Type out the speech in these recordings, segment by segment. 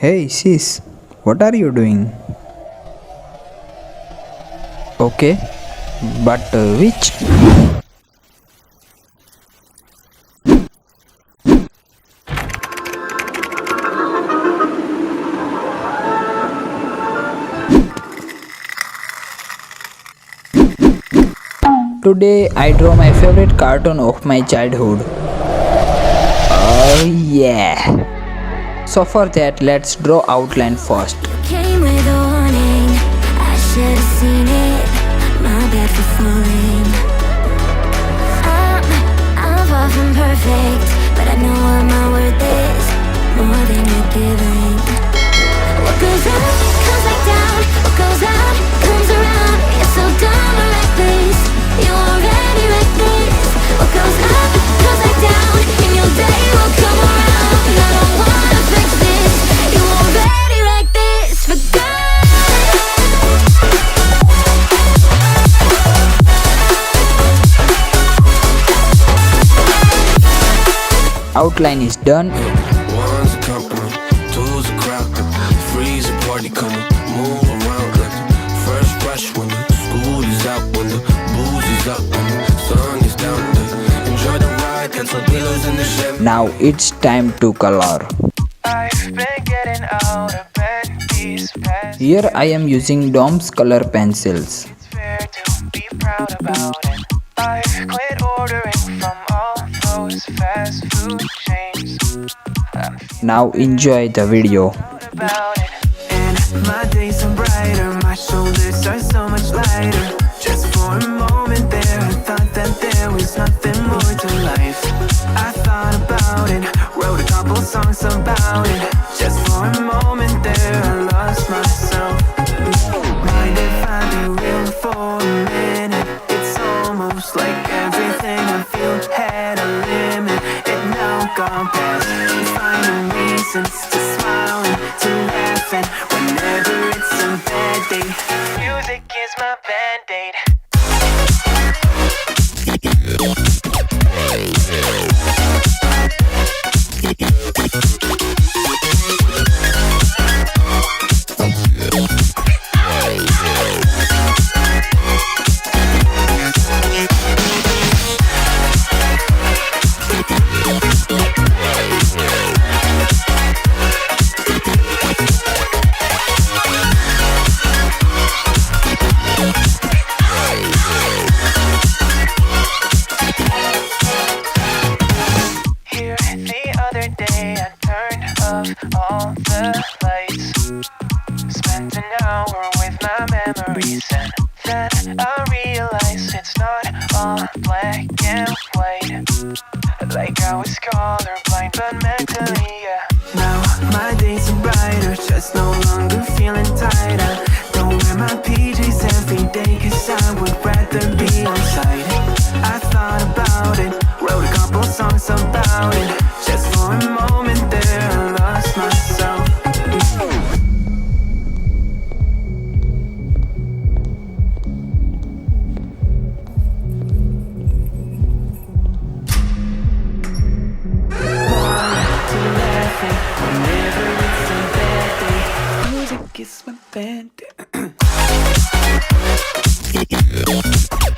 Hey sis, what are you doing? Okay, but which? Today I draw my favorite cartoon of my childhood. Oh yeah. So for that, let's draw outline first. Came with a warning, I should have seen it. My bad for falling. I'm far from perfect, but I know what my worth is. More than you're giving. What goes up, comes back down. What goes out, comes around. You're so dumb like this. You already like this. What goes up, comes back down. And your day will come around. I don't wanna fix this. You already like this. Forget. Outline is done. One's a company, two's a crowd, three's a party coming, move around like the first rush when the school is out, when the booze is up, when the sun is down. Enjoy the ride, cancel pillows in the Chevy. Now it's time to color. I've been getting out of bed these past. Here I am using Dom's color pencils. It's fair to be proud about it. I've quit ordering from all those fast food chains. I'm Now enjoy the video. proud about it. And my days are brighter, my shoulders are so much lighter. Just for a moment there, I thought that there was nothing more to life. I thought about it, wrote a couple songs about it. Just for a moment there, I lost myself. Mind if I be real for a minute? It's almost like everything I feel had a limit. It now gone past. Finding reasons to smile and to laugh at whenever it's a bad day. Music is my band-aid. Here the other day I turned off all the lights. Spent an hour with my memories and then I realized it's not all black and white. Like I was colorblind but mentally, yeah. Now my days are brighter, just no longer feeling tired. I don't wear my PJs every day cause I would rather be on site. I thought about it, wrote a couple songs about it. Just for a moment there, I lost myself.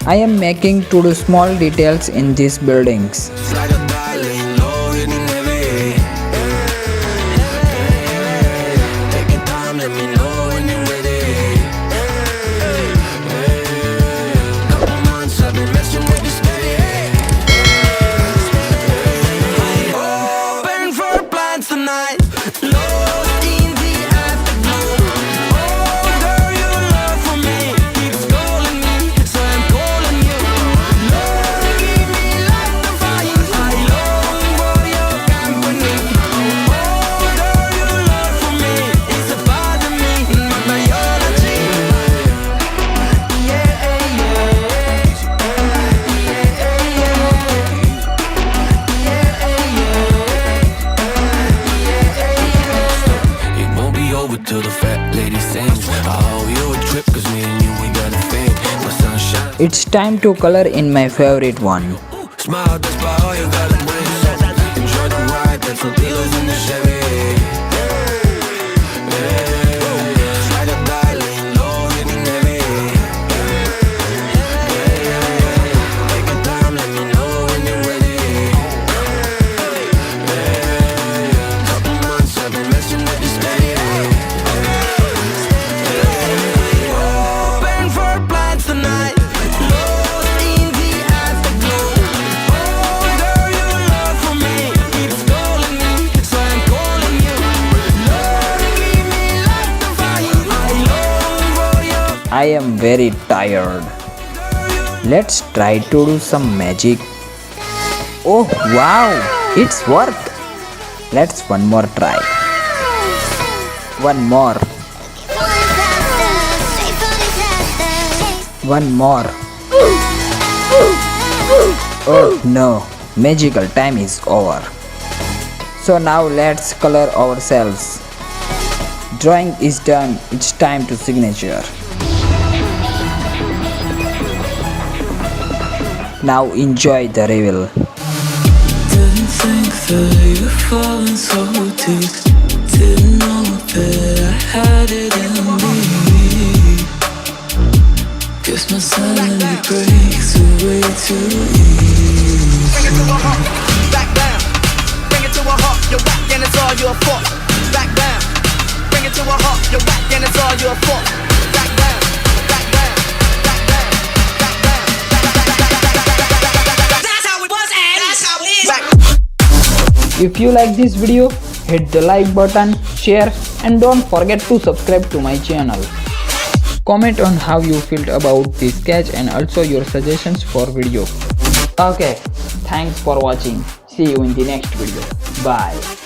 I am making to do small details in these buildings. It's like a darling, low hitting heavy. Take your time, let me know when you're ready. Couple months I've been messing with this steady. Open for plans tonight. Lost in the afternoon. Oh, girl, your love for me keeps calling me, so I'm calling you. Love, give me like the fire. I long for your company. Oh, girl, your love for me is a part of me, my biology. Yeah, yeah, it won't be over till the fat lady sings. I owe you a trip cause me and you, we got a thing. My sunshine. It's time to color in my favorite one. Smile, that's about all you gotta bring. So enjoy the ride, cancel pillows in the Chevy. I am very tired. Let's try to do some magic. Oh wow, it's worked. Let's one more try. One more. One more. Oh no, magical time is over. So now let's color ourselves. Drawing is done, it's time to signature. Now enjoy the reveal. Didn't think that you'd fallen so deep. Didn't know that I had it in me. Guess my sanity breaks away too easy. Bring it to a heart, back down. Bring it to a heart, you're whack and it's all your fault. Back down. Bring it to a heart, you're whack and it's all your fault. Back down, back down, back down, back down, That's how it was and that's how it is. Back. If you like this video, hit the like button, share and don't forget to subscribe to my channel. Comment on how you felt about this sketch and also your suggestions for video. Okay, thanks for watching. See you in the next video. Bye.